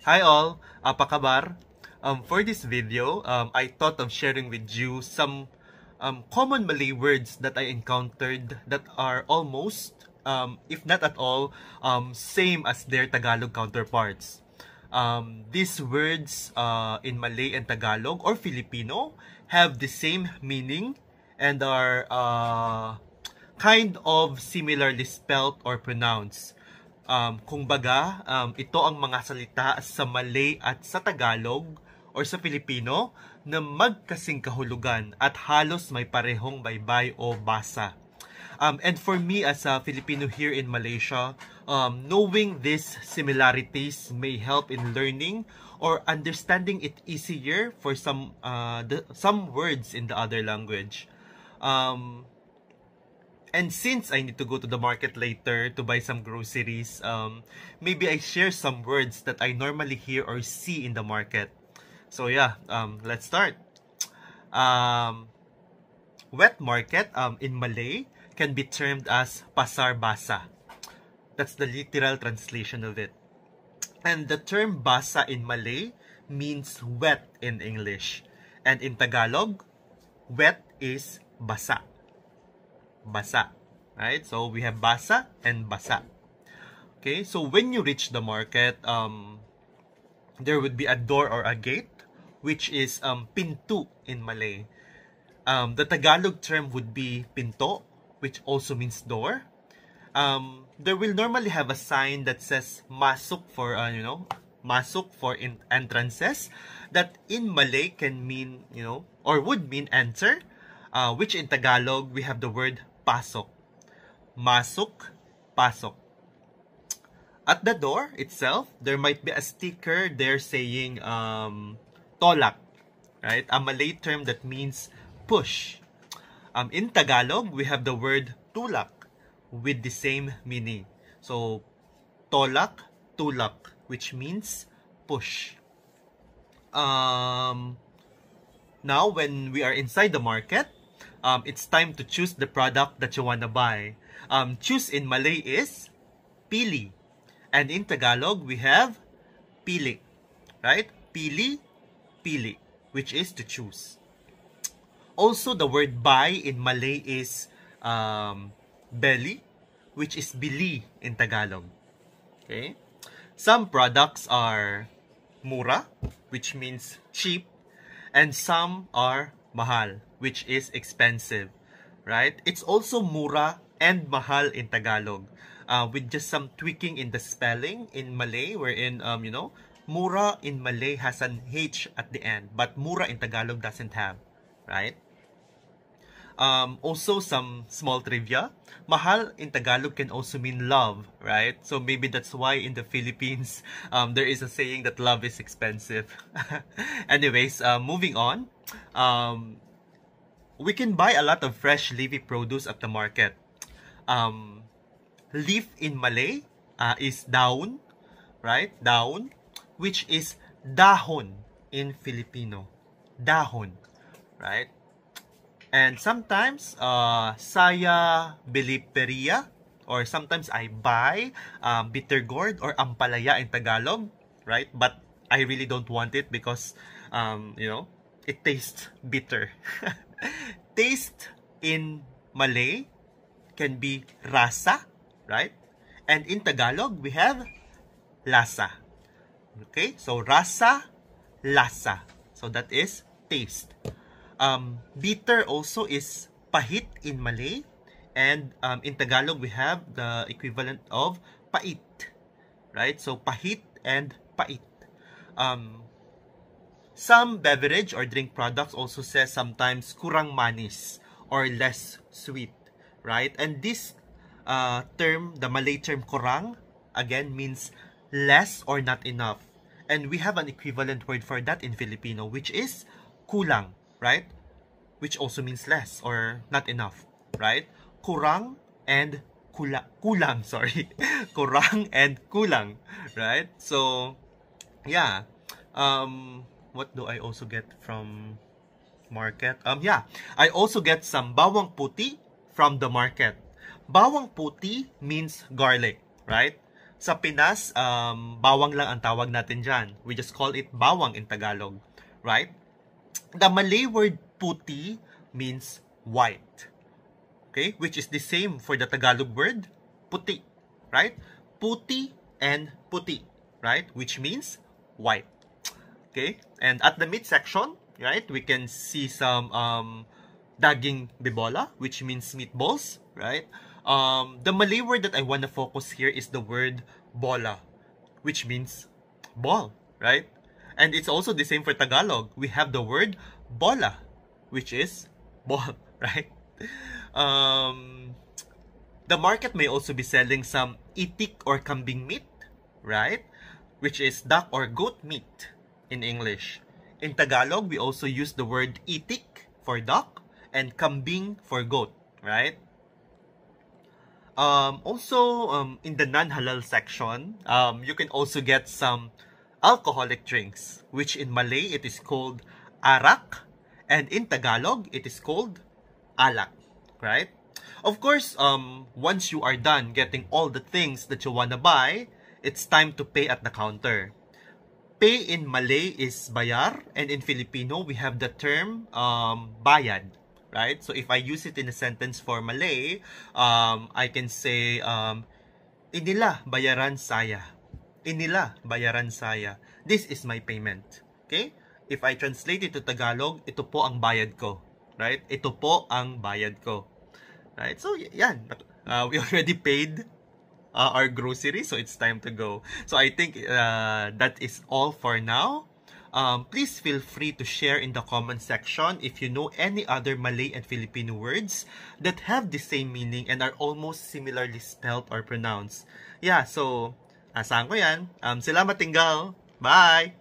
Hi all, apa kabar? For this video, I thought of sharing with you some common Malay words that I encountered that are almost, if not at all, same as their Tagalog counterparts. These words in Malay and Tagalog or Filipino have the same meaning and are kind of similarly spelt or pronounced. Kumbaga, ito ang mga salita sa Malay at sa Tagalog or sa Filipino na magkasing kahulugan at halos may parehong baybay o basa. And for me as a Filipino here in Malaysia, knowing these similarities may help in learning or understanding it easier for some words in the other language. And since I need to go to the market later to buy some groceries, maybe I share some words that I normally hear or see in the market. So yeah, let's start. Wet market in Malay can be termed as pasar basa. That's the literal translation of it. And the term basa in Malay means wet in English. And in Tagalog, wet is basa. Basa, right? So we have basa and basa. Okay, so when you reach the market, there would be a door or a gate, which is pintu in Malay. The Tagalog term would be pinto, which also means door. There will normally have a sign that says masuk for masuk for entrances, that in Malay can mean or would mean enter, which in Tagalog we have the word pasok. Masuk, pasok. At the door itself, there might be a sticker there saying tolak, right? A Malay term that means push. In Tagalog, we have the word tulak with the same meaning. So, tolak, tulak, which means push. Now, when we are inside the market, it's time to choose the product that you want to buy. Choose in Malay is pili. And in Tagalog, we have pili. Right? Pili, pili, which is to choose. Also, the word buy in Malay is beli, which is bili in Tagalog. Okay? Some products are mura, which means cheap, and some are mahal, which is expensive, right? It's also mura and mahal in Tagalog, with just some tweaking in the spelling in Malay, wherein mura in Malay has an H at the end, but mura in Tagalog doesn't have, right? Also, some small trivia. Mahal in Tagalog can also mean love, right? So maybe that's why in the Philippines, there is a saying that love is expensive. Anyways, moving on. We can buy a lot of fresh leafy produce at the market. Leaf in Malay is daun, right? Daun, which is dahon in Filipino. Dahon, right? And sometimes, saya bili peria, or sometimes I buy bitter gourd or ampalaya in Tagalog, right? But I really don't want it because, it tastes bitter. Taste in Malay can be rasa, right? And in Tagalog, we have lasa. Okay? So, rasa, lasa. So, that is taste. Bitter also is pahit in Malay, and in Tagalog we have the equivalent of pait, right? So pahit and pait. Some beverage or drink products also says sometimes kurang manis or less sweet, right? And this term, the Malay term kurang, again means less or not enough. And we have an equivalent word for that in Filipino, which is kulang, right? Which also means less or not enough, right? Kurang and kulang, sorry. Kurang and kulang, right? So, yeah. What do I also get from market? Yeah. I also get some bawang puti from the market. Bawang puti means garlic, right? Sa Pinas, bawang lang ang tawag natin dyan. We just call it bawang in Tagalog, right? The Malay word puti means white, okay? Which is the same for the Tagalog word puti, right? Puti and puti, right? Which means white, okay? And at the midsection, right, we can see some daging bibola, which means meatballs, right? The Malay word that I want to focus here is the word bola, which means ball, right? And it's also the same for Tagalog. We have the word bola, which is ball, right? The market may also be selling some itik or kambing meat, right? Which is duck or goat meat in English. In Tagalog, we also use the word itik for duck and kambing for goat, right? In the non-halal section, you can also get some alcoholic drinks, which in Malay, it is called arak, and in Tagalog, it is called alak, right? Of course, once you are done getting all the things that you wanna buy, it's time to pay at the counter. Pay in Malay is bayar, and in Filipino, we have the term bayad, right? So if I use it in a sentence for Malay, I can say, inila bayaran saya. Inila bayaran saya. This is my payment. Okay? If I translate it to Tagalog, ito po ang bayad ko. Right? Ito po ang bayad ko. Right? So, yan. We already paid our groceries, so it's time to go. So I think that is all for now. Please feel free to share in the comment section if you know any other Malay and Filipino words that have the same meaning and are almost similarly spelled or pronounced. Yeah, so asahan ko yan. Salamat tinggal. Bye!